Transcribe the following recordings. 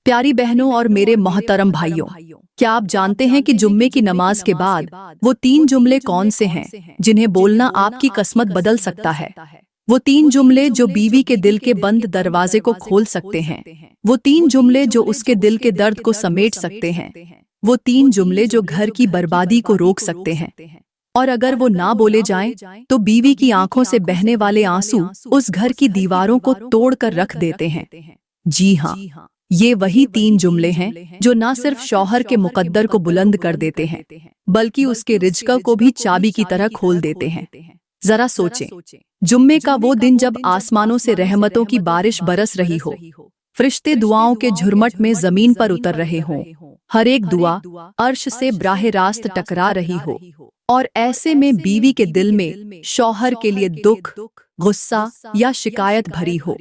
प्यारी बहनों और मेरे मोहतरम भाइयों, क्या आप जानते हैं कि जुम्मे की नमाज के बाद वो 3 जुमले कौन से हैं जिन्हें बोलना आपकी किस्मत बदल सकता है। वो 3 जुमले जो बीवी के दिल के बंद दरवाजे को खोल सकते हैं। वो 3 जुमले जो उसके दिल के दर्द को समेट सकते हैं। वो 3 जुमले जो घर की बर्बादी को रोक सकते हैं। और अगर वो ना बोले जाएं, तो बीवी की आंखों से बहने वाले आंसू उस घर की दीवारों को तोड़कर रख देते हैं। जी हाँ, ये वही 3 जुमले हैं जो न सिर्फ शौहर के मुकद्दर को बुलंद कर देते हैं, बल्कि उसके रिज़्क़ को भी चाबी की तरह खोल देते हैं। जरा सोचें, जुम्मे का वो दिन जब आसमानों से रहमतों की बारिश बरस रही हो, फरिश्ते दुआओं के झुरमट में जमीन पर उतर रहे हों, हर एक दुआ अर्श से ब्राहे रास्त टकरा रही हो, और ऐसे में बीवी के दिल में शौहर के लिए दुख, गुस्सा या शिकायत भरी हो,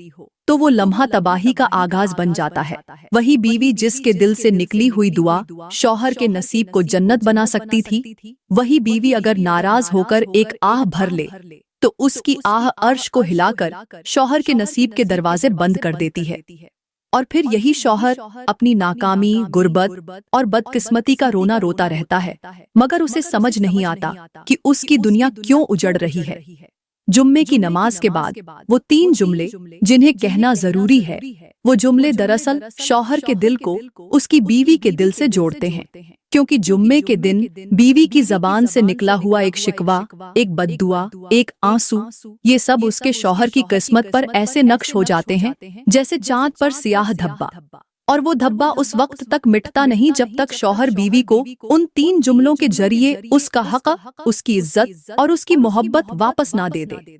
तो वो लम्हा तबाही का आगाज बन जाता है। वही बीवी जिसके दिल से निकली हुई दुआ शौहर के नसीब को जन्नत बना सकती थी, वही बीवी अगर नाराज होकर एक आह भर ले, तो उसकी आह अर्श को हिलाकर शौहर के नसीब के दरवाजे बंद कर देती है। और फिर यही शौहर अपनी नाकामी, गुर्बत और बदकिस्मती का रोना रोता रहता है, मगर उसे समझ नहीं आता कि उसकी दुनिया क्यों उजड़ रही है। जुम्मे की नमाज के बाद वो 3 जुमले जिन्हें कहना जरूरी है, वो जुमले दरअसल शौहर के दिल को उसकी बीवी के दिल से जोड़ते हैं। क्योंकि जुम्मे के दिन बीवी की जबान से निकला हुआ एक शिकवा, एक बद्दुआ, एक आंसू, ये सब उसके शौहर की किस्मत पर ऐसे नक्श हो जाते हैं जैसे चांद पर सियाह धब्बा। और वो धब्बा उस वक्त तक मिटता नहीं जब तक शौहर बीवी को उन 3 जुमलों के जरिए उसका हक, उसकी इज्जत और उसकी मोहब्बत वापस ना दे दे।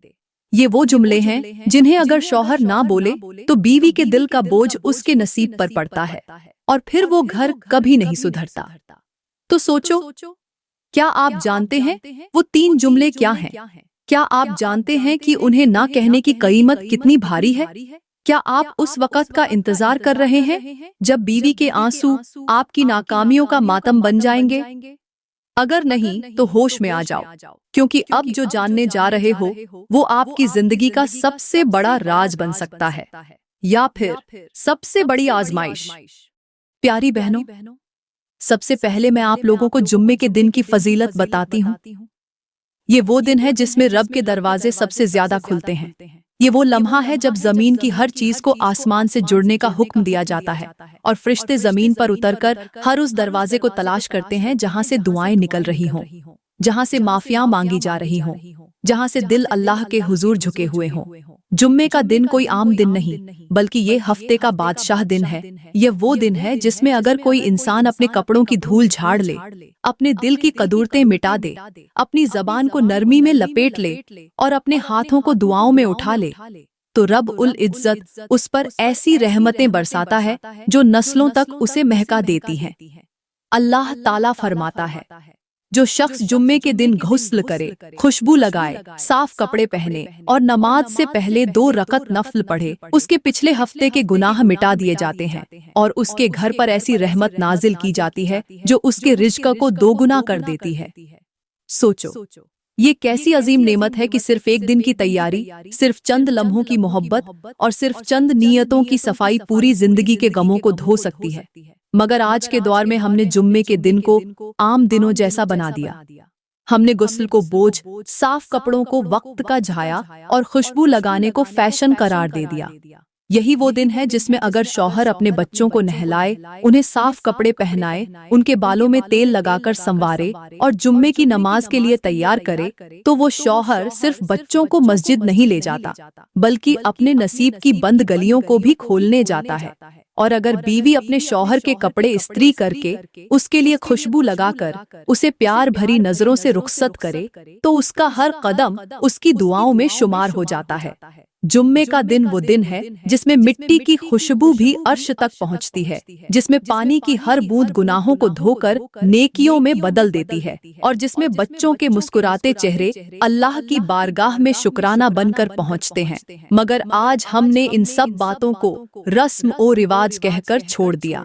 ये वो जुमले हैं जिन्हें अगर शौहर ना बोले तो बीवी के दिल का बोझ उसके नसीब पर पड़ता है और फिर वो घर कभी नहीं सुधरता। तो सोचो, क्या आप जानते हैं वो 3 जुमले क्या हैं? क्या आप जानते हैं कि उन्हें ना कहने की कीमत कितनी भारी है? क्या आप उस वक़्त का इंतजार कर रहे हैं जब बीवी के आंसू आपकी नाकामियों का मातम बन जाएंगे? अगर नहीं तो होश में आ जाओ, क्योंकि अब जो जानने जा रहे हो वो आपकी जिंदगी का सबसे बड़ा राज बन सकता है, या फिर सबसे बड़ी आजमाइश। प्यारी बहनों, सबसे पहले मैं आप लोगों को जुम्मे के दिन की फजीलत बताती हूँ। ये वो दिन है जिसमें रब के दरवाजे सबसे ज्यादा खुलते हैं। ये वो लम्हा है जब जमीन की हर चीज को आसमान से जुड़ने का हुक्म दिया जाता है और फरिश्ते जमीन पर उतरकर हर उस दरवाजे को तलाश करते हैं जहां से दुआएं निकल रही हों, जहां से माफियां मांगी जा रही हों, जहां से दिल अल्लाह के हुजूर झुके हुए हों। जुम्मे का दिन कोई आम दिन नहीं, बल्कि ये हफ्ते का बादशाह दिन है। यह वो दिन है जिसमें अगर कोई इंसान अपने कपड़ों की धूल झाड़ ले, अपने दिल की कदूरतें मिटा दे, अपनी जबान को नरमी में लपेट ले और अपने हाथों को दुआओं में उठा ले, तो रब उल इज्जत उस पर ऐसी रहमतें बरसाता है जो नस्लों तक उसे महका देती हैं। अल्लाह ताला फरमाता है, जो शख्स जुम्मे के दिन गुस्ल करे, खुशबू लगाए, साफ कपड़े पहने और नमाज से पहले 2 रकत नफल पढ़े, उसके पिछले हफ्ते के गुनाह मिटा दिए जाते हैं और उसके घर पर ऐसी रहमत नाजिल की जाती है जो उसके रिज़्क़ को 2 गुना कर देती है। सोचो, ये कैसी अजीम नेमत है कि सिर्फ एक दिन की तैयारी, सिर्फ चंद लम्हों की मोहब्बत और सिर्फ चंद नीयतों की सफाई पूरी जिंदगी के गमों को धो सकती है। मगर आज के दौर में हमने जुम्मे के दिन को आम दिनों जैसा बना दिया। हमने गुस्ल को बोझ, साफ कपड़ों को वक्त का झाया और खुशबू लगाने को फैशन करार दे दिया। यही वो दिन है जिसमें अगर शौहर अपने बच्चों को नहलाए, उन्हें साफ कपड़े पहनाए, उनके बालों में तेल लगाकर संवारे और जुम्मे की नमाज के लिए तैयार करे, तो वो शौहर सिर्फ बच्चों को मस्जिद नहीं ले जाता, बल्कि अपने नसीब की बंद गलियों को भी खोलने जाता है। और अगर बीवी अपने शौहर के कपड़े इस्त्री करके, उसके लिए खुशबू लगाकर उसे प्यार भरी नजरों से रुखसत करे, तो उसका हर कदम उसकी दुआओं में शुमार हो जाता है। जुम्मे का दिन वो दिन है जिसमें मिट्टी की खुशबू भी अर्श तक पहुंचती है, जिसमें पानी की हर बूंद गुनाहों को धोकर नेकियों में बदल देती है और जिसमें बच्चों के मुस्कुराते चेहरे अल्लाह की बारगाह में शुक्राना बनकर पहुंचते हैं। मगर आज हमने इन सब बातों को रस्म और रिवाज कहकर छोड़ दिया।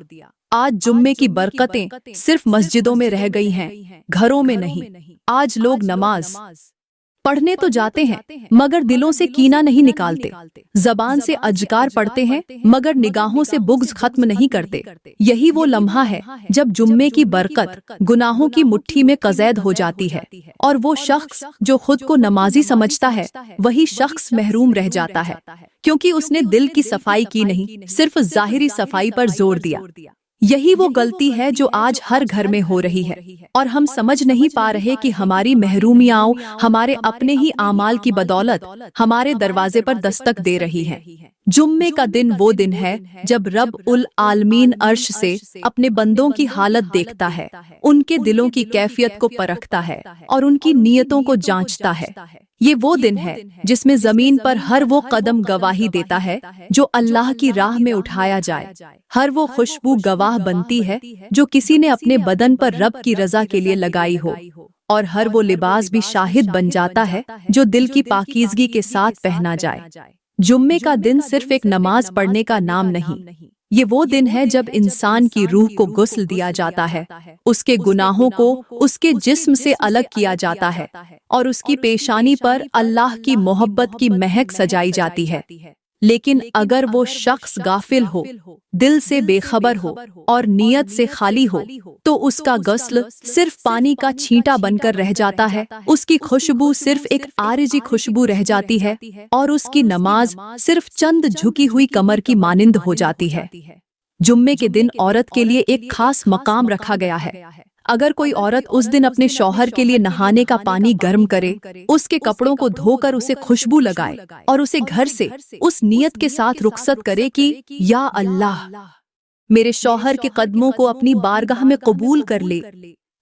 आज जुम्मे की बरकतें सिर्फ मस्जिदों में रह गई हैं, घरों में नहीं। आज लोग नमाज, पढ़ने तो जाते हैं मगर दिलों से कीना नहीं निकालते, जबान से अजकार पढ़ते हैं मगर निगाहों से बुग़्ज़ खत्म नहीं करते। यही वो लम्हा है जब जुम्मे की बरकत गुनाहों की मुट्ठी में क़ज़ैद हो जाती है और वो शख्स जो खुद को नमाजी समझता है वही शख्स महरूम रह जाता है, क्योंकि उसने दिल की सफाई की नहीं, सिर्फ ज़ाहिरी सफाई पर जोर दिया। यही वो गलती है जो आज हर घर में हो रही है और हम समझ नहीं पा रहे कि हमारी महरूमियाओं हमारे अपने ही आमाल की बदौलत हमारे दरवाजे पर दस्तक दे रही हैं। जुम्मे का दिन वो दिन है जब रब उल आलमीन अर्श से अपने बंदों की हालत देखता है, उनके दिलों की कैफियत को परखता है और उनकी नीयतों को जांचता है। ये वो दिन है जिसमें जमीन पर हर वो कदम गवाही देता है जो अल्लाह की राह में उठाया जाए, हर वो खुशबू गवाह बनती है जो किसी ने अपने बदन पर रब की रजा के लिए लगाई हो, और हर वो लिबास भी शाहिद बन जाता है जो दिल की पाकीज़गी के साथ पहना जाए। जुम्मे का दिन सिर्फ एक नमाज पढ़ने का नाम नहीं, ये वो दिन है जब इंसान की रूह को गुस्ल दिया जाता है, उसके गुनाहों को उसके जिस्म से अलग किया जाता है और उसकी पेशानी पर अल्लाह की मोहब्बत की महक सजाई जाती है। लेकिन अगर वो शख्स गाफिल हो, दिल से बेखबर हो और नीयत से खाली हो तो उसका गस्ल सिर्फ पानी का छींटा बनकर रह जाता है, उसकी खुशबू सिर्फ एक आरिजी खुशबू रह जाती है और उसकी नमाज सिर्फ चंद झुकी हुई कमर की मानिंद हो जाती है। जुम्मे के दिन औरत के लिए एक खास मकाम रखा गया है। अगर कोई औरत उस दिन अपने शौहर के लिए नहाने का पानी गर्म करे, उसके कपड़ों को धोकर उसे खुशबू लगाए और उसे घर से उस नियत के साथ रुखसत करे कि या अल्लाह मेरे शौहर के कदमों को अपनी बारगाह में कबूल कर ले,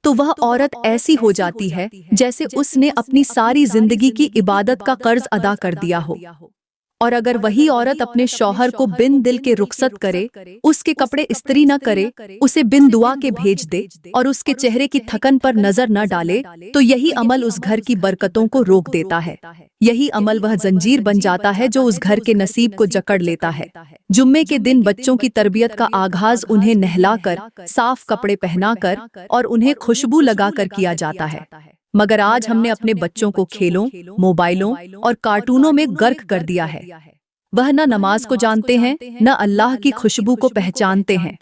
तो वह औरत ऐसी हो जाती है जैसे उसने अपनी सारी जिंदगी की इबादत का कर्ज अदा कर दिया हो। और अगर वही औरत अपने शौहर को बिन दिल के रुखसत करे, उसके कपड़े इस्त्री न करे, उसे बिन दुआ के भेज दे और उसके चेहरे की थकन पर नजर न डाले, तो यही अमल उस घर की बरकतों को रोक देता है। यही अमल वह जंजीर बन जाता है जो उस घर के नसीब को जकड़ लेता है। जुम्मे के दिन बच्चों की तरबियत का आगाज उन्हें नहलाकर, साफ कपड़े पहनाकर और उन्हें खुशबू लगाकर किया जाता है। मगर आज हमने अपने बच्चों को खेलों, मोबाइलों और कार्टूनों में गर्क कर दिया है। वह न नमाज को जानते हैं, न अल्लाह की खुशबू को पहचानते हैं।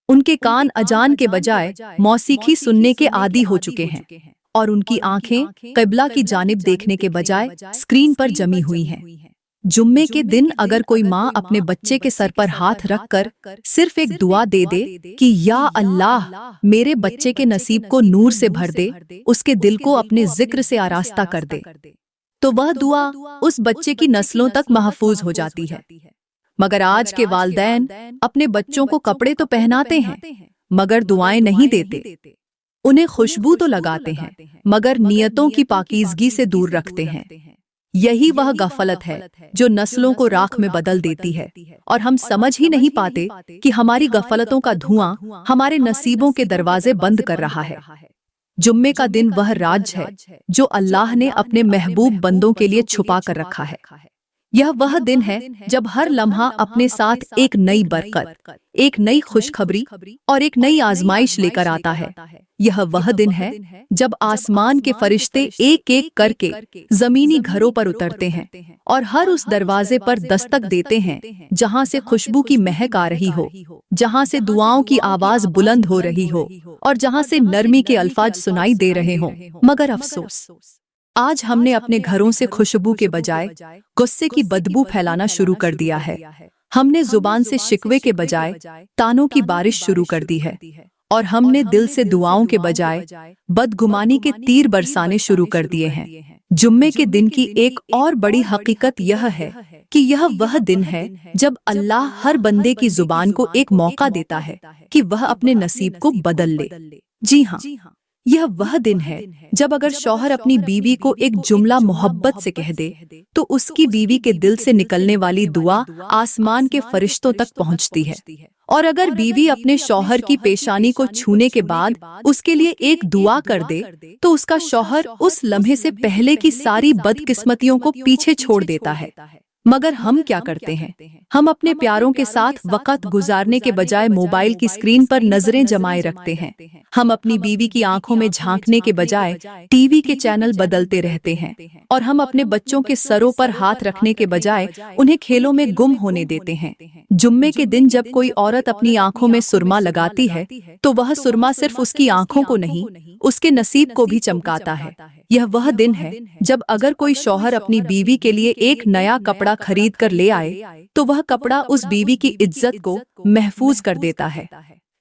उनके कान अजान के बजाय मौसीकी सुनने के आदी हो चुके हैं और उनकी आंखें क़िबला की जानिब देखने के बजाय स्क्रीन पर जमी हुई हैं। जुम्मे के दिन अगर कोई माँ अपने बच्चे के सर पर हाथ रखकर सिर्फ एक दुआ दे दे कि या अल्लाह मेरे बच्चे के नसीब को नूर से भर दे, उसके दिल को अपने जिक्र से आरास्ता कर दे, तो वह दुआ उस बच्चे की नस्लों तक महफूज हो जाती है। मगर आज के वालिदैन अपने बच्चों को कपड़े तो पहनाते हैं मगर दुआएं नहीं देते, उन्हें खुशबू तो लगाते हैं मगर नियतों की पाकीज़गी से दूर रखते हैं। यही वह गफलत है जो नस्लों को राख में बदल देती है और हम समझ ही नहीं पाते कि हमारी गफलतों का धुआं हमारे नसीबों के दरवाजे बंद कर रहा है। जुम्मे का दिन वह राज है जो अल्लाह ने अपने महबूब बंदों के लिए छुपा कर रखा है। यह वह दिन है जब हर लम्हा अपने साथ एक नई बरकत, एक नई खुशखबरी और एक नई आजमाइश लेकर आता है। यह वह दिन है जब आसमान के फरिश्ते एक एक करके जमीनी घरों पर उतरते हैं और हर उस दरवाजे पर दस्तक देते हैं जहां से खुशबू की महक आ रही हो, जहां से दुआओं की आवाज बुलंद हो रही हो और जहां से नरमी के अल्फाज सुनाई दे रहे हों। मगर अफसोस, आज हमने अपने घरों से खुशबू के बजाय गुस्से की बदबू फैलाना शुरू कर दिया है। हमने जुबान से शिकवे के बजाय तानों की बारिश शुरू कर दी है और हमने दिल से दुआओं के बजाय बदगुमानी के तीर बरसाने शुरू कर दिए हैं। जुम्मे के दिन की एक और बड़ी हकीकत यह है कि यह वह दिन है जब अल्लाह हर बंदे की जुबान को एक मौका देता है कि वह अपने नसीब को बदल ले। जी हाँ, यह वह दिन है जब अगर शौहर अपनी बीवी को एक जुमला मोहब्बत से कह दे तो उसकी बीवी के दिल से निकलने वाली दुआ आसमान के फरिश्तों तक पहुंचती है। और अगर बीवी अपने शौहर की पेशानी को छूने के बाद उसके लिए एक दुआ कर दे तो उसका शौहर उस लम्हे से पहले की सारी बदकिस्मतियों को पीछे छोड़ देता है। मगर हम क्या करते हैं? हम अपने प्यारों के साथ वक्त गुजारने के बजाय मोबाइल की स्क्रीन पर नजरें जमाए रखते हैं। हम अपनी बीवी की आंखों में झांकने के बजाय टीवी के चैनल बदलते रहते हैं। और हम अपने बच्चों के सरों पर हाथ रखने के बजाय उन्हें खेलों में गुम होने देते हैं। जुम्मे के दिन जब कोई औरत अपनी आंखों में सुरमा लगाती है, तो वह सुरमा सिर्फ उसकी आंखों को नहीं, उसके नसीब को भी चमकाता है। यह वह दिन है जब अगर कोई शौहर अपनी बीवी के लिए एक नया कपड़ा खरीद कर ले आए, तो वह कपड़ा उस बीवी की इज्जत को महफूज कर देता है।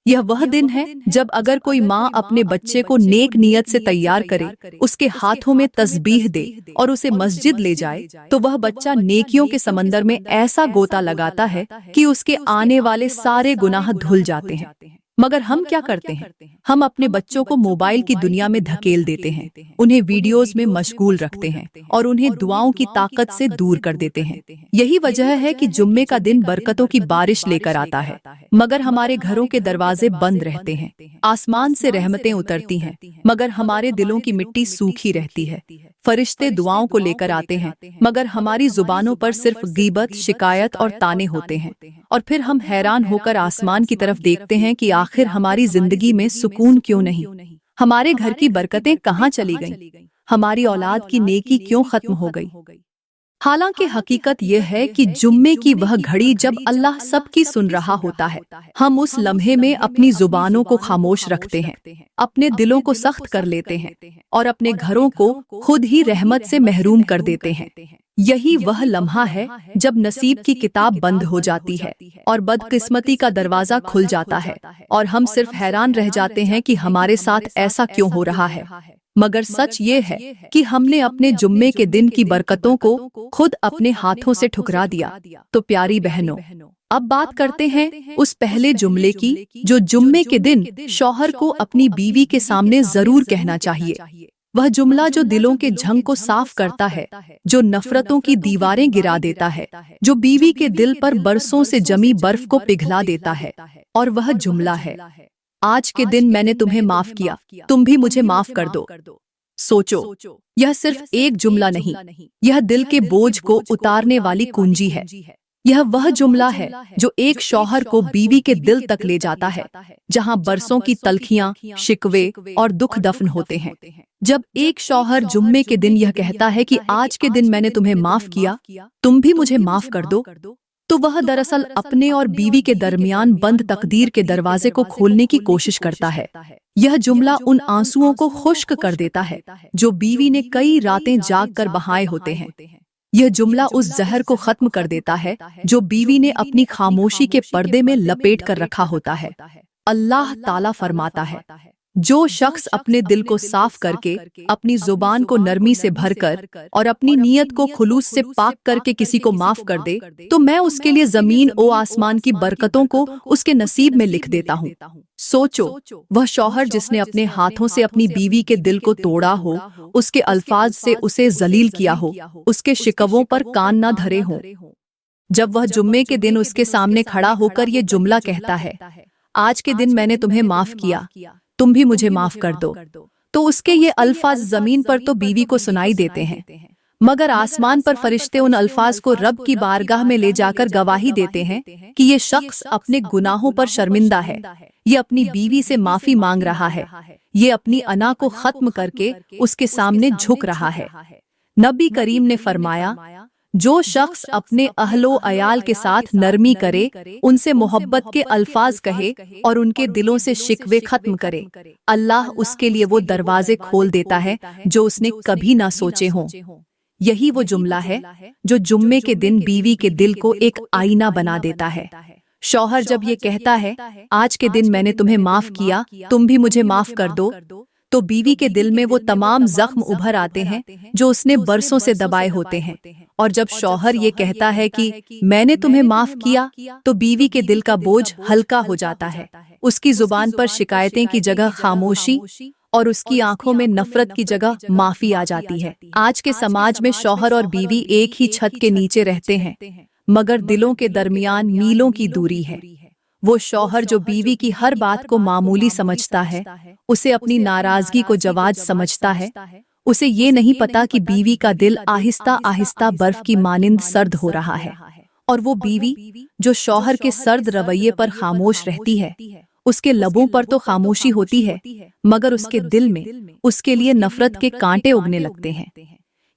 यह वह दिन है जब अगर कोई माँ अपने बच्चे को नेक नियत से तैयार करे, उसके हाथों में तस्बीह दे और उसे मस्जिद ले जाए, तो वह बच्चा नेकियों के समंदर में ऐसा गोता लगाता है कि उसके आने वाले सारे गुनाह धुल जाते हैं। मगर हम क्या करते हैं? हम अपने बच्चों को मोबाइल की दुनिया में धकेल देते हैं, उन्हें वीडियोस में मशगूल रखते हैं और उन्हें दुआओं की ताकत से दूर कर देते हैं। यही वजह है कि जुम्मे का दिन बरकतों की बारिश लेकर आता है, मगर हमारे घरों के दरवाजे बंद रहते हैं। आसमान से रहमतें उतरती हैं, मगर हमारे दिलों की मिट्टी सूखी रहती है। फरिश्ते दुआओं को लेकर आते हैं, मगर हमारी जुबानों पर सिर्फ गीबत, शिकायत और ताने होते हैं। और फिर हम हैरान होकर आसमान की तरफ देखते हैं कि आखिर हमारी जिंदगी में सुकून क्यों नहीं? हमारे घर की बरकतें कहाँ चली गईं? हमारी औलाद की नेकी क्यों खत्म हो गई? हालांकि हकीकत यह है कि जुम्मे की वह घड़ी जब अल्लाह सबकी सुन रहा होता है, हम उस लम्हे में अपनी जुबानों को खामोश रखते हैं, अपने दिलों को सख्त कर लेते हैं और अपने घरों को खुद ही रहमत से महरूम कर देते हैं। यही वह लम्हा है जब नसीब की किताब बंद हो जाती है और बदकिस्मती का दरवाजा खुल जाता है और हम सिर्फ हैरान रह जाते हैं कि हमारे साथ ऐसा क्यों हो रहा है। मगर सच ये है कि हमने अपने जुम्मे के दिन की बरकतों को खुद अपने हाथों से ठुकरा दिया। तो प्यारी बहनों, अब बात करते हैं उस पहले जुमले की जो जुम्मे के दिन शौहर को अपनी बीवी के सामने जरूर कहना चाहिए। वह जुमला जो दिलों के झंग को साफ करता है, जो नफरतों की दीवारें गिरा देता है, जो बीवी के दिल पर बरसों से जमी बर्फ को पिघला देता है। और वह जुमला है, आज के दिन मैंने तुम्हें माफ किया, तुम भी मुझे माफ कर दो। सोचो, यह सिर्फ एक जुमला नहीं, यह दिल के बोझ को उतारने वाली कुंजी है। यह वह जुमला है जो एक शौहर को बीवी के दिल तक ले जाता है, जहां बरसों की तलखियां, शिकवे और दुख दफन होते हैं। जब एक शौहर जुम्मे के दिन यह कहता है कि आज के दिन मैंने तुम्हें माफ किया, तुम भी मुझे माफ कर दो, तो वह दरअसल अपने और बीवी के दरमियान बंद तकदीर के दरवाजे को खोलने की कोशिश करता है। यह जुमला उन आंसुओं को खुश्क कर देता है जो बीवी ने कई रातें जाग कर बहाए होते हैं। यह जुमला उस जहर को खत्म कर देता है जो बीवी ने अपनी खामोशी के पर्दे में लपेट कर रखा होता है। अल्लाह ताला फरमाता है, जो शख्स अपने दिल को साफ करके, अपनी जुबान को नरमी से भरकर और अपनी नीयत को खुलूस से पाक करके किसी को माफ कर दे, तो मैं उसके लिए जमीन ओ आसमान की बरकतों को उसके नसीब में लिख देता हूँ। सोचो, वह शौहर जिसने अपने हाथों से अपनी बीवी के दिल को तोड़ा हो, उसके अल्फाज से उसे जलील किया हो, उसके शिकवों पर कान न धरे हों, जब वह जुम्मे के दिन उसके सामने खड़ा होकर ये जुमला कहता है, आज के दिन मैंने तुम्हें माफ किया, तुम भी मुझे माफ कर दो, तो उसके ये अल्फाज जमीन पर तो बीवी को सुनाई देते हैं, मगर आसमान पर फरिश्ते उन अल्फाज को रब की बारगाह में ले जाकर गवाही देते हैं कि ये शख्स अपने गुनाहों पर शर्मिंदा है, ये अपनी बीवी से माफी मांग रहा है, ये अपनी अना को खत्म करके उसके सामने झुक रहा है। नबी करीम ने फरमाया, जो शख्स अपने अहलो अयाल के साथ नरमी करे, उनसे मोहब्बत के अल्फाज कहे और उनके दिलों से शिकवे खत्म करे, अल्लाह उसके लिए वो दरवाजे खोल देता है जो उसने कभी ना सोचे हों। यही वो जुमला है जो जुम्मे के दिन बीवी के दिल को एक आईना बना देता है। शौहर जब ये कहता है, आज के दिन मैंने तुम्हें माफ किया, तुम भी मुझे माफ कर दो, तो बीवी के दिल में वो तमाम जख्म उभर आते हैं जो उसने बरसों से दबाए होते हैं। और जब शौहर ये कहता है कि मैंने तुम्हें माफ किया, तो बीवी के दिल का बोझ हल्का हो जाता है। उसकी जुबान पर शिकायतें की जगह खामोशी और उसकी आंखों में नफरत की जगह माफी आ जाती है। आज के समाज में शौहर और बीवी एक ही छत के नीचे रहते हैं, मगर दिलों के दरमियान मीलों की दूरी है। वो शौहर जो बीवी की हर बात को मामूली समझता है, उसे अपनी नाराजगी को जवाज समझता है, उसे ये नहीं पता कि बीवी का दिल आहिस्ता आहिस्ता बर्फ की मानिंद सर्द हो रहा है। और वो बीवी जो शौहर के सर्द रवैये पर खामोश रहती है, उसके लबों पर तो खामोशी होती है, मगर उसके दिल में उसके लिए नफरत के कांटे उगने लगते हैं।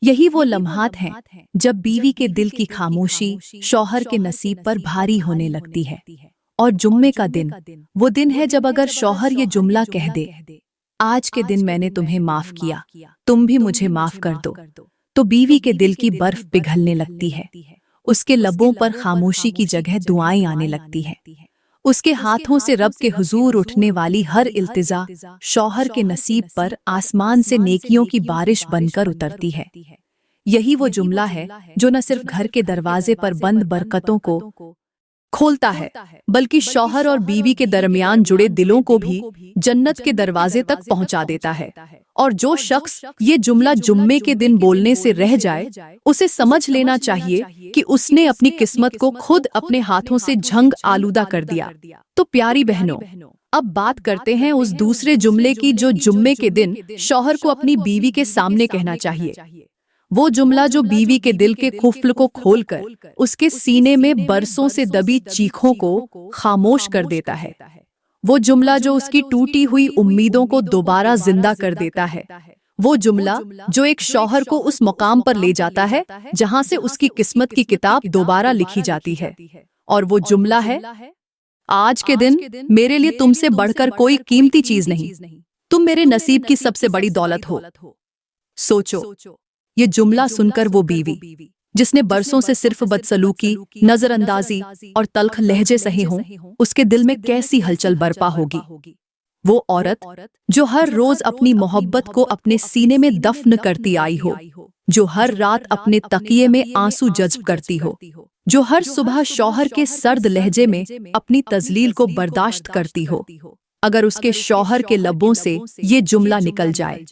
यही वो लम्हात हैं जब बीवी के दिल की खामोशी शौहर के नसीब पर भारी होने लगती है। और जुम्मे का दिन वो दिन है जब अगर शौहर ये जुमला कह दे, आज के दिन मैंने तुम्हें माफ किया, तुम भी मुझे माफ कर दो, तो बीवी के दिल की बर्फ पिघलने लगती है। उसके लबों पर खामोशी की जगह दुआएं आने लगती है। उसके हाथों से रब के हुजूर उठने वाली हर इल्तिजा शौहर के नसीब पर आसमान से नेकियों की बारिश बनकर उतरती है। यही वो जुमला है जो न सिर्फ घर के दरवाजे पर बंद बरकतों को खोलता है, बल्कि शौहर और बीवी के दरमियान जुड़े दिलों को भी जन्नत के दरवाजे तक पहुंचा देता है। और जो शख्स ये जुमला जुम्मे के दिन बोलने से रह जाए, उसे समझ लेना चाहिए कि उसने अपनी किस्मत को खुद अपने हाथों से झंग आलूदा कर दिया। तो प्यारी बहनों, अब बात करते हैं उस दूसरे जुमले की जो जुम्मे के दिन शौहर को अपनी बीवी के सामने कहना चाहिए। वो जुमला जो बीवी के दिल के कुफ्ल को खोलकर उसके सीने में बरसों से दबी चीखों को खामोश कर देता है। वो जुमला जो उसकी टूटी हुई उम्मीदों को दोबारा जिंदा कर देता है। वो जुमला जो एक शौहर को उस मुकाम पर ले जाता है जहां से उसकी किस्मत की किताब दोबारा लिखी जाती है। और वो जुमला है, आज के दिन मेरे लिए तुमसे बढ़कर कोई कीमती चीज नहीं, तुम मेरे नसीब की सबसे बड़ी दौलत हो। सोचो, ये जुमला सुनकर वो बीवी जिसने बरसों से सिर्फ बदसलूकी, नजरअंदाजी और तल्ख लहजे सहे हों, उसके दिल में कैसी हलचल बरपा होगी। वो औरत जो हर रोज अपनी मोहब्बत को अपने सीने में दफन करती आई हो, जो हर रात अपने तकिए में आंसू जज्ब करती हो, जो हर सुबह शौहर के सर्द लहजे में अपनी तजलील को बर्दाश्त करती हो, अगर उसके शौहर के लबों से ये जुमला निकल जाए,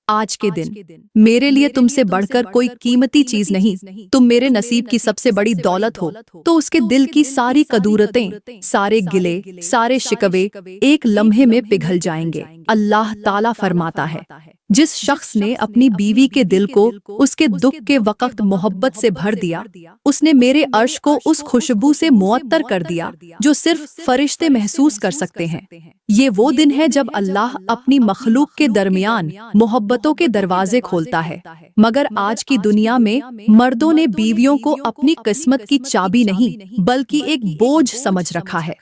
आज के दिन मेरे लिए तुमसे बढ़कर कोई कीमती चीज नहीं, तुम मेरे नसीब की सबसे बड़ी दौलत हो, तो उसके दिल की सारी कदूरतें, सारे गिले, सारे शिकवे एक लम्हे में पिघल जाएंगे। अल्लाह ताला फरमाता है, जिस शख्स ने अपनी बीवी के दिल को उसके दुख के वक्त मोहब्बत से भर दिया, उसने मेरे अर्श को उस खुशबू से मुअत्तर कर दिया जो सिर्फ फरिश्ते महसूस कर सकते हैं। ये वो दिन है जब अल्लाह अपनी मखलूक के दरमियान मोहब्बतों के दरवाजे खोलता है। मगर आज की दुनिया में मर्दों ने बीवियों को अपनी किस्मत की चाबी नहीं बल्कि एक बोझ समझ रखा है।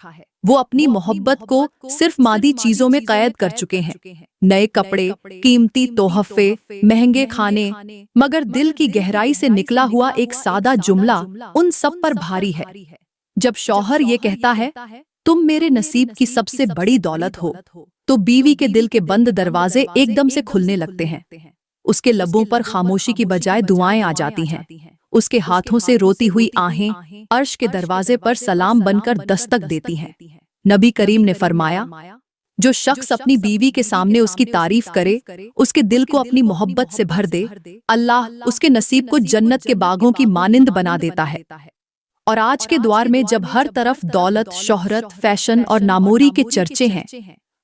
वो अपनी मोहब्बत को सिर्फ मादी चीजों में कैद कर चुके हैं, नए कपड़े, कीमती तोहफे, महंगे खाने, मगर दिल की गहराई से निकला हुआ एक सादा जुमला उन सब पर भारी है। जब शौहर ये कहता है, तुम मेरे नसीब की सबसे बड़ी दौलत हो, तो बीवी के दिल के बंद दरवाजे एकदम से खुलने लगते हैं। उसके लबों पर खामोशी की बजाय दुआएं आ जाती हैं। उसके हाथों से रोती हुई आहें अर्श के दरवाजे पर सलाम बनकर दस्तक देती हैं। नबी करीम ने फरमाया, जो शख्स अपनी बीवी के सामने उसकी तारीफ करे, उसके दिल को अपनी मोहब्बत से भर दे, अल्लाह उसके नसीब को जन्नत के बागों की मानिंद बना देता है। और आज के दौर में जब हर तरफ दौलत, शोहरत, फैशन और नामोरी के चर्चे हैं,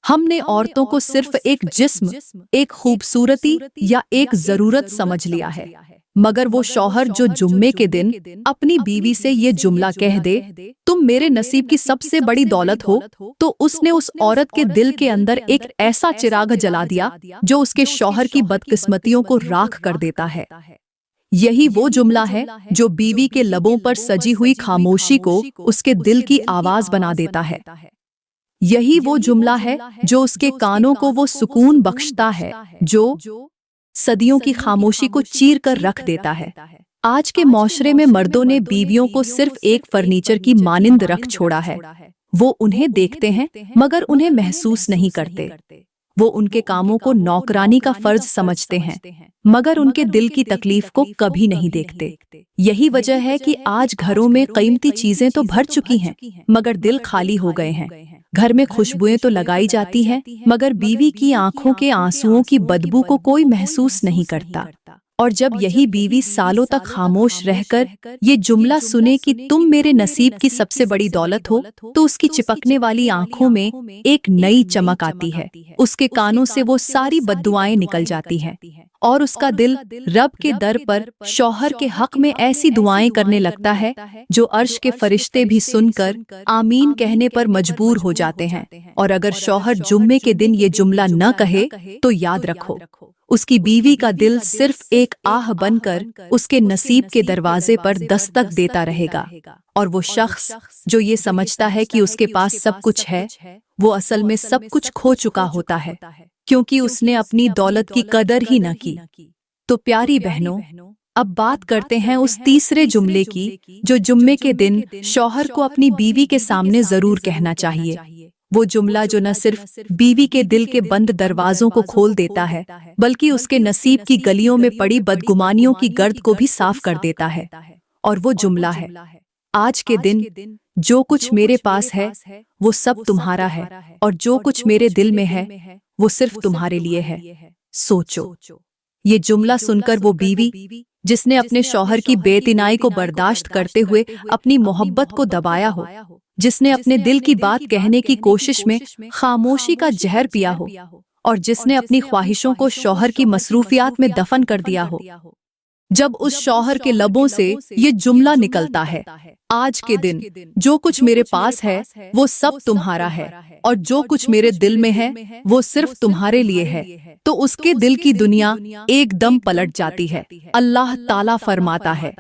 हमने औरतों को सिर्फ एक जिस्म, एक खूबसूरती या एक जरूरत समझ लिया है। मगर वो शौहर जो जुम्मे के दिन अपनी बीवी से ये जुमला कह दे, तुम मेरे नसीब की सबसे बड़ी दौलत हो, तो उसने उस औरत के दिल के अंदर एक ऐसा चिराग जला दिया जो उसके शौहर की बदकिस्मतियों को राख कर देता है। यही वो जुमला है जो बीवी के लबों पर सजी हुई खामोशी को उसके दिल की आवाज बना देता है। यही वो जुमला है जो उसके कानों को वो सुकून बख्शता है जो सदियों की खामोशी को चीर कर रख देता है। आज के मौशरे में मर्दों ने बीवियों को सिर्फ एक फर्नीचर की मानिंद रख छोड़ा है। वो उन्हें देखते हैं मगर उन्हें महसूस नहीं करते। वो उनके कामों को नौकरानी का फर्ज समझते हैं मगर उनके दिल की तकलीफ को कभी नहीं देखते। यही वजह है कि आज घरों में कीमती चीजें तो भर चुकी हैं मगर दिल खाली हो गए हैं। घर में खुशबुएं तो लगाई जाती हैं मगर बीवी की आंखों के आंसुओं की बदबू को कोई महसूस नहीं करता। और जब यही बीवी सालों तक खामोश रहकर ये जुमला सुने कि तुम मेरे नसीब की सबसे बड़ी दौलत हो, तो उसकी चिपकने वाली आंखों में एक नई चमक आती है। उसके कानों से वो सारी बद्दुआएं निकल जाती हैं और उसका दिल रब के दर पर शौहर के हक में ऐसी दुआएं करने लगता है जो अर्श के फरिश्ते भी सुनकर आमीन कहने पर मजबूर हो जाते हैं। और अगर शौहर जुम्मे के दिन ये जुमला न कहे तो याद रखो, उसकी बीवी का दिल सिर्फ एक आह बनकर उसके नसीब के दरवाजे पर दस्तक देता रहेगा। और वो शख्स जो ये समझता है कि उसके पास सब कुछ है, वो असल में सब कुछ खो चुका होता है, क्योंकि उसने अपनी दौलत की कदर ही न की। तो प्यारी बहनों, अब बात करते हैं उस तीसरे जुमले की जो जुम्मे के दिन शौहर को अपनी बीवी के सामने जरूर कहना चाहिए। वो जुमला जो न सिर्फ बीवी के दिल के बंद दरवाजों को खोल देता है, बल्कि उसके नसीब की गलियों में पड़ी बदगुमानियों की गर्द को भी साफ कर देता है। और वो जुमला है, आज के दिन जो कुछ मेरे पास है वो सब तुम्हारा है, और जो कुछ मेरे दिल में है वो सिर्फ तुम्हारे लिए है। सोचो, ये जुमला सुनकर वो बीवी जिसने अपने शौहर की बेतिनाई को बर्दाश्त करते हुए अपनी मोहब्बत को दबाया हो, जिसने अपने दिल की बात कहने की कोशिश में खामोशी का जहर पिया हो, और जिसने अपनी ख्वाहिशों को शौहर की मसरूफियात में दफन कर दिया हो, जब उस शौहर के लबों से ये जुमला निकलता है, आज के दिन जो कुछ मेरे पास है वो सब तुम्हारा है, और जो कुछ मेरे दिल में है वो सिर्फ तुम्हारे लिए है, तो उसके दिल की दुनिया एकदम पलट जाती है। अल्लाह ताला फरमाता है,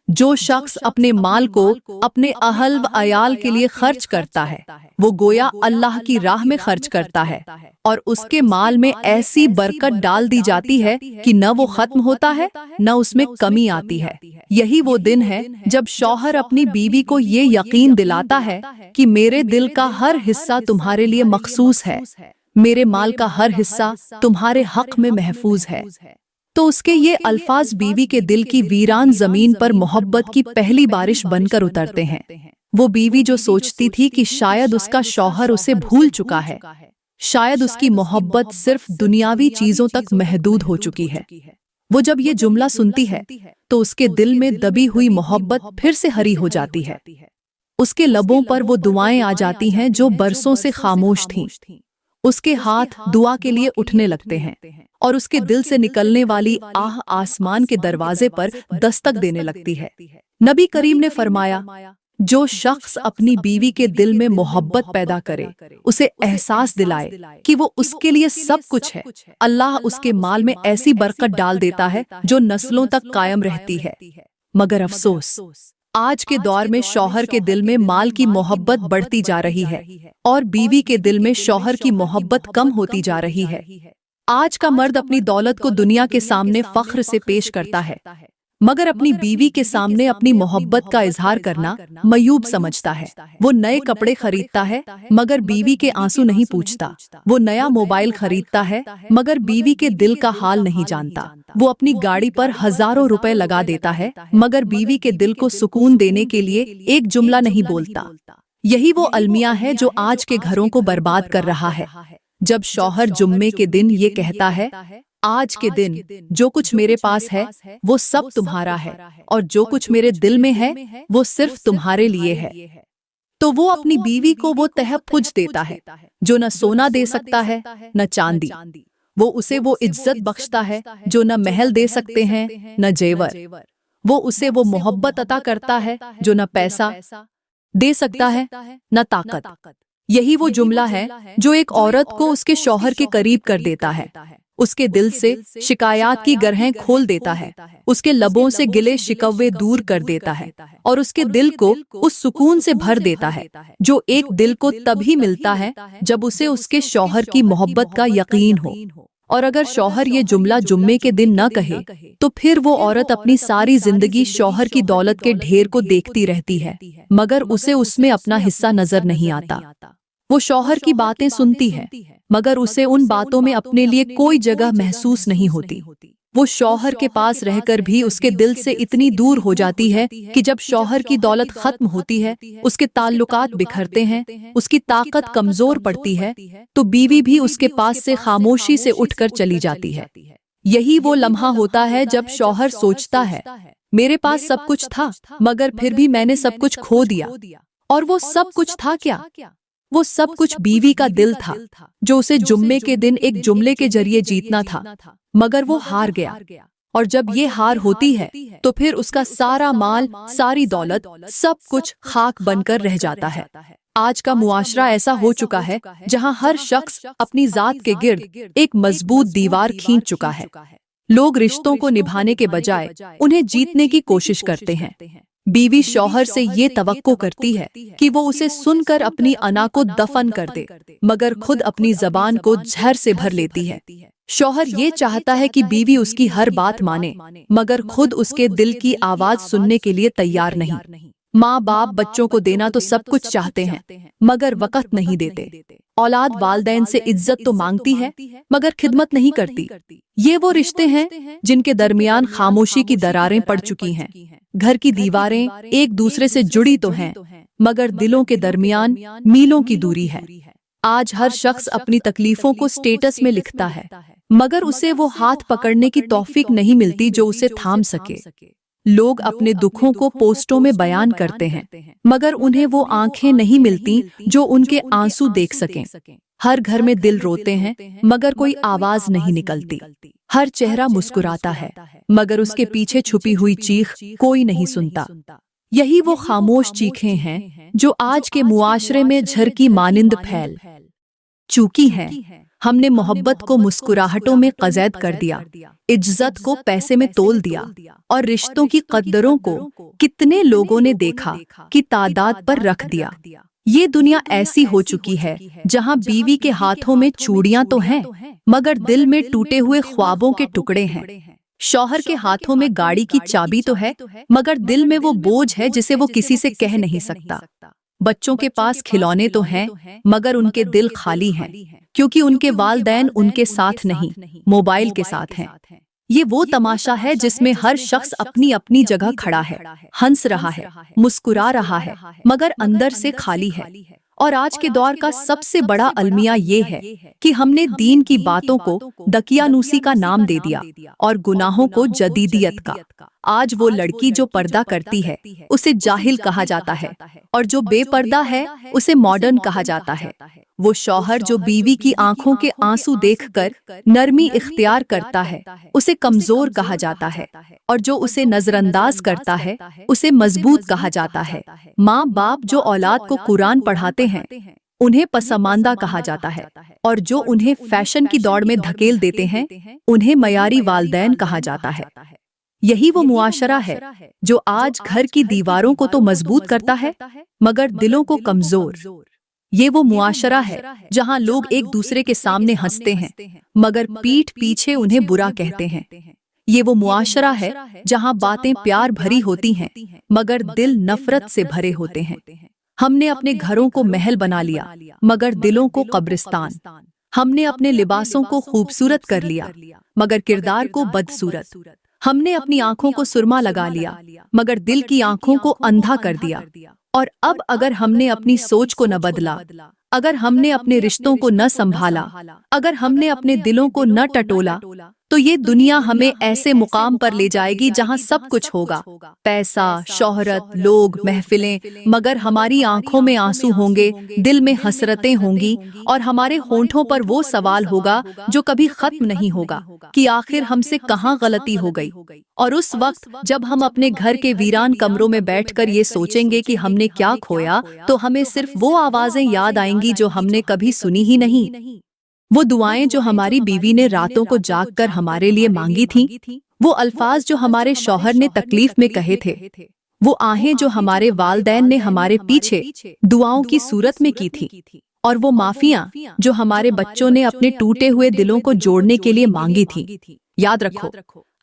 जो शख्स अपने माल को अपने अहल व अयाल के लिए खर्च करता है वो गोया अल्लाह की राह में खर्च करता है, और उसके माल में ऐसी बरकत डाल दी जाती है कि न वो खत्म होता है न उसमें कमी आती है। यही वो दिन है जब शौहर अपनी बीवी को ये यकीन दिलाता है कि मेरे दिल का हर हिस्सा तुम्हारे लिए मखसूस है, मेरे माल का हर हिस्सा तुम्हारे हक में महफूज है। तो उसके ये अल्फाज बीवी के दिल की वीरान जमीन पर मोहब्बत की पहली बारिश बनकर उतरते हैं। वो बीवी जो सोचती थी कि शायद उसका शौहर उसे भूल चुका है, शायद उसकी मोहब्बत सिर्फ दुनियावी चीजों तक महदूद हो चुकी है, वो जब ये जुमला सुनती है तो उसके दिल में दबी हुई मोहब्बत फिर से हरी हो जाती है। उसके लबों पर वो दुआएं आ जाती हैं जो बरसों से खामोश थीं। उसके हाथ दुआ के लिए उठने लगते हैं, और उसके दिल से निकलने वाली आह आसमान के दरवाजे पर दस्तक देने लगती है। नबी करीम ने फरमाया, जो शख्स अपनी बीवी के दिल में मोहब्बत पैदा करे, उसे एहसास दिलाए कि वो उसके लिए सब कुछ है, अल्लाह उसके माल में ऐसी बरकत डाल देता है जो नस्लों तक कायम रहती है। मगर अफसोस, आज के दौर में शौहर के दिल में माल की मोहब्बत बढ़ती जा रही है और बीवी के दिल में शौहर की मोहब्बत कम होती जा रही है। आज का मर्द अपनी दौलत को दुनिया के सामने फख्र से पेश करता है, मगर अपनी बीवी के सामने अपनी मोहब्बत का इजहार करना मयूब समझता है। वो नए कपड़े खरीदता है मगर बीवी के आंसू नहीं पूछता। वो नया मोबाइल खरीदता है मगर बीवी के दिल का हाल नहीं जानता। वो अपनी गाड़ी पर हजारों रुपए लगा देता है मगर बीवी के दिल को सुकून देने के लिए एक जुमला नहीं बोलता। यही वो अलमिया है जो आज के घरों को बर्बाद कर रहा है। जब शौहर जुम्मे के दिन ये कहता है, आज के दिन जो कुछ मेरे पास है वो सब तुम्हारा है, और जो कुछ मेरे दिल में है वो सिर्फ तुम्हारे लिए है, तो वो अपनी बीवी को वो तहफ़्फ़ुज़ देता है जो न सोना दे सकता है न चांदी। वो उसे वो इज्जत बख्शता है जो न महल दे सकते हैं न जेवर। वो उसे वो मोहब्बत अता करता है जो न पैसा दे सकता है न ताकत। यही वो जुमला है जो एक औरत को उसके शौहर के करीब कर देता है, उसके दिल से शिकायत की गरहें खोल देता है, उसके लबों से गिले शिकवे दूर कर देता है और उसके दिल को उस सुकून से भर देता है जो एक दिल को तभी मिलता है जब उसे उसके शौहर की मोहब्बत का यकीन हो। और अगर शौहर ये जुमला जुम्मे के दिन न कहे तो फिर वो औरत अपनी सारी जिंदगी शौहर की दौलत के ढेर को देखती रहती है, मगर उसे उसमें अपना हिस्सा नजर नहीं आता। वो शौहर की बातें सुनती है मगर उसे उन बातों में अपने लिए कोई जगह महसूस नहीं होती। वो शौहर के पास रहकर भी उसके दिल से इतनी दूर हो जाती है कि जब शौहर की दौलत खत्म होती है, उसके ताल्लुकात बिखरते हैं, उसकी ताकत कमजोर पड़ती है, तो बीवी भी उसके पास से खामोशी से उठकर चली जाती है। यही वो लम्हा होता है जब शौहर सोचता है, मेरे पास सब कुछ था मगर फिर भी मैंने सब कुछ खो दिया। और वो सब कुछ था क्या? वो सब कुछ बीवी का दिल था, जो उसे जुम्मे के दिन एक जुमले के जरिए जीतना था, मगर वो हार गया। और जब ये हार होती है तो फिर उसका सारा माल, सारी दौलत, सब कुछ खाक बनकर रह जाता है। आज का मुआशरा ऐसा हो चुका है जहां हर शख्स अपनी जात के गिर्द एक मजबूत दीवार खींच चुका है। लोग रिश्तों को निभाने के बजाय उन्हें जीतने की कोशिश करते हैं। बीवी शौहर से ये तवक्को करती है कि वो उसे सुनकर अपनी अना को दफन कर दे, मगर खुद अपनी जबान को जहर से भर लेती है। शौहर ये चाहता है कि बीवी उसकी हर बात माने, मगर खुद उसके दिल की आवाज सुनने के लिए तैयार नहीं। माँ बाप बच्चों को देना तो सब कुछ चाहते हैं, मगर वक़्त नहीं देते। औलाद वालदैन से इज्जत तो मांगती है, मगर खिदमत नहीं करती। ये वो रिश्ते हैं जिनके दरमियान खामोशी की दरारें पड़ चुकी हैं। घर की दीवारें एक दूसरे से जुड़ी तो हैं, मगर दिलों के दरमियान मीलों की दूरी है। आज हर शख्स अपनी तकलीफों को स्टेटस में लिखता है, मगर उसे वो हाथ पकड़ने की तौफीक नहीं मिलती जो उसे थाम सके। लोग अपने दुखों को पोस्टों में बयान करते हैं, मगर उन्हें वो आंखें नहीं मिलती जो उनके आंसू देख सकें। हर घर में दिल रोते हैं, मगर कोई आवाज नहीं निकलती। हर चेहरा मुस्कुराता है, मगर उसके पीछे छुपी हुई चीख कोई नहीं सुनता। यही वो खामोश चीखें हैं जो आज के मुआशरे में झरकी मानिंद फैल चुकी हैं। हमने मोहब्बत को मुस्कुराहटों में क़ैद कर दिया, इज्जत को पैसे में तोल दिया, और रिश्तों की कद्दरों को कितने लोगों ने देखा कि तादाद पर रख दिया। ये दुनिया ऐसी हो चुकी है जहां बीवी के हाथों में चूड़ियां तो हैं, मगर दिल में टूटे हुए ख्वाबों के टुकड़े हैं। शौहर के हाथों में गाड़ी की चाबी तो है, मगर दिल में वो बोझ है जिसे वो किसी से कह नहीं सकता। बच्चों के पास खिलौने तो हैं, मगर उनके दिल खाली हैं, क्योंकि उनके वालदैन उनके साथ नहीं, मोबाइल के साथ हैं। ये वो तमाशा है जिसमें हर शख्स अपनी अपनी जगह खड़ा है, हंस रहा है, मुस्कुरा रहा है, मगर अंदर से खाली है। और आज के दौर का सबसे बड़ा अलमिया ये है कि हमने दीन की बातों को दकियानूसी का नाम दे दिया और गुनाहों को जदीदियत का। आज वो लड़की जो पर्दा करती है उसे जाहिल कहा जाता है, और जो बेपर्दा है उसे मॉडर्न कहा जाता है। वो शौहर जो बीवी की आंखों के आंसू देखकर नरमी इख्तियार करता है उसे कमजोर कहा जाता है, और जो उसे नजरअंदाज करता है उसे मजबूत कहा जाता है। माँ बाप जो औलाद को कुरान पढ़ाते हैं उन्हें पसमानदा कहा जाता है, और जो उन्हें फैशन की दौड़ में धकेल देते हैं उन्हें मयारी वालदैन कहा जाता है। यही वो मुआशरा है जो आज घर की दीवारों को तो मजबूत करता है, मगर दिलों को कमजोर। ये वो मुआशरा है जहां लोग एक दूसरे के सामने हंसते हैं, मगर पीठ पीछे उन्हें बुरा कहते हैं। ये वो मुआशरा है जहां बातें प्यार भरी होती हैं, मगर दिल नफरत से भरे होते हैं। हमने अपने घरों को महल बना लिया, मगर दिलों को कब्रिस्तान। हमने अपने लिबासों को खूबसूरत कर लिया, मगर किरदार को बदसूरत। हमने अपनी आंखों को सुरमा लगा लिया, मगर दिल की आंखों को अंधा कर दिया। और अब अगर हमने अपनी सोच को न बदला, अगर हमने अपने रिश्तों को न संभाला, अगर हमने अपने दिलों को न टटोला, तो ये दुनिया हमें ऐसे मुकाम पर ले जाएगी जहां सब कुछ होगा, पैसा, शोहरत, लोग, महफिलें, मगर हमारी आंखों में आंसू होंगे, दिल में हसरतें होंगी, और हमारे होंठों पर वो सवाल होगा जो कभी खत्म नहीं होगा कि आखिर हमसे कहाँ गलती हो गई। और उस वक्त जब हम अपने घर के वीरान कमरों में बैठकर ये सोचेंगे कि हमने क्या खोया, तो हमें सिर्फ वो आवाजें याद आएंगी जो हमने कभी सुनी ही नहीं। वो दुआएं जो हमारी बीवी ने रातों को जागकर हमारे लिए मांगी थीं, वो अल्फाज जो हमारे शौहर ने तकलीफ में कहे थे, वो आहें जो हमारे वालदैन ने हमारे पीछे दुआओं की सूरत में की थी, और वो माफियां जो हमारे बच्चों ने अपने टूटे हुए दिलों को जोड़ने के लिए मांगी थी। याद रखो,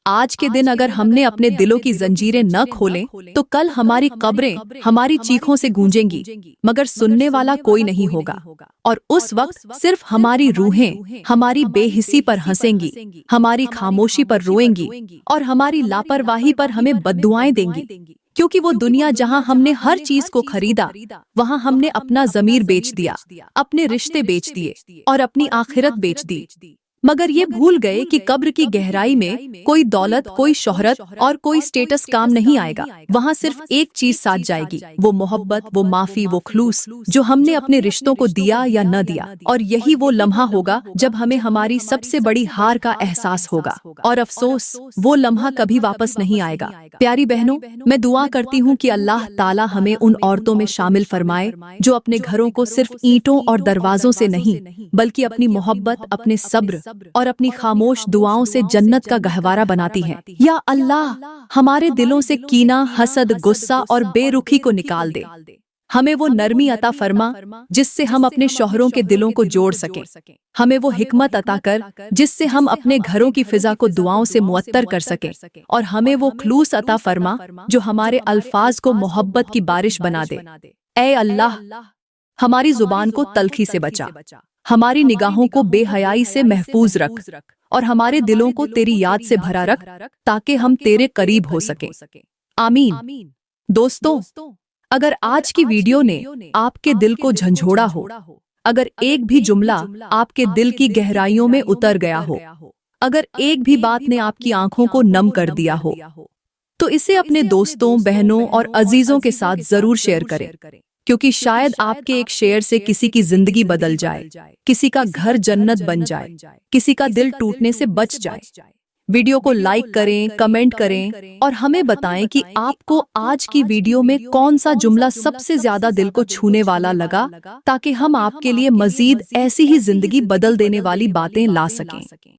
आज के दिन अगर हमने अपने दिलों की जंजीरें न खोलें, तो कल हमारी कब्रें हमारी चीखों से गूंजेंगी, मगर सुनने वाला कोई नहीं होगा। और उस वक्त सिर्फ हमारी रूहें हमारी बेहिसी पर हंसेंगी, हमारी खामोशी पर रोएंगी, और हमारी लापरवाही पर हमें बद्दुआएं देंगी। क्योंकि वो दुनिया जहां हमने हर चीज को खरीदा, वहां हमने अपना ज़मीर बेच दिया, अपने रिश्ते बेच दिए, और अपनी आखिरत बेच दी। मगर ये भूल गए कि कब्र की गहराई में कोई दौलत, कोई शोहरत और कोई स्टेटस काम नहीं आएगा। वहाँ सिर्फ एक चीज साथ जाएगी, वो मोहब्बत, वो माफी, वो खलूस जो हमने अपने रिश्तों को दिया या न दिया। और यही वो लम्हा होगा जब हमें हमारी सबसे बड़ी हार का एहसास होगा। और अफसोस, वो लम्हा कभी वापस नहीं आएगा। प्यारी बहनों, मैं दुआ करती हूँ कि अल्लाह ताला हमें उन औरतों में शामिल फरमाए जो अपने घरों को सिर्फ ईंटों और दरवाजों से नहीं, बल्कि अपनी मोहब्बत, अपने सब्र और अपनी खामोश दुआओं से जन्नत का गहवारा बनाती हैं। या अल्लाह, हमारे दिलों से कीना, हसद, गुस्सा और बेरुखी को निकाल दे। हमें वो नरमी अता फरमा जिससे हम अपने शौहरों के दिलों को जोड़ सकें। हमें वो हिकमत अता कर जिससे हम अपने घरों की फिजा को दुआओं से मुअत्तर कर सकें। और हमें वो खलूस अता फरमा जो हमारे अल्फाज को मोहब्बत की बारिश बना दे। ऐ अल्लाह, हमारी जुबान को तल्खी से बचा, हमारी निगाहों को बेहयाई से महफूज रख और हमारे दिलों को तेरी याद से भरा रख ताकि हम तेरे करीब हो सके। आमीन। दोस्तों, अगर आज की वीडियो ने आपके दिल को झंझोड़ा हो, अगर एक भी जुमला आपके दिल की गहराइयों में उतर गया हो, अगर एक भी बात ने आपकी आंखों को नम कर दिया हो, तो इसे अपने दोस्तों, बहनों और अजीजों के साथ जरूर शेयर करें, क्योंकि शायद आपके एक शेयर से किसी की जिंदगी बदल जाए, किसी का घर जन्नत बन जाए, किसी का दिल टूटने से बच जाए। वीडियो को लाइक करें, कमेंट करें और हमें बताएं कि आपको आज की वीडियो में कौन सा जुमला सबसे ज्यादा दिल को छूने वाला लगा, ताकि हम आपके लिए मजीद ऐसी ही जिंदगी बदल देने वाली बातें ला सकें।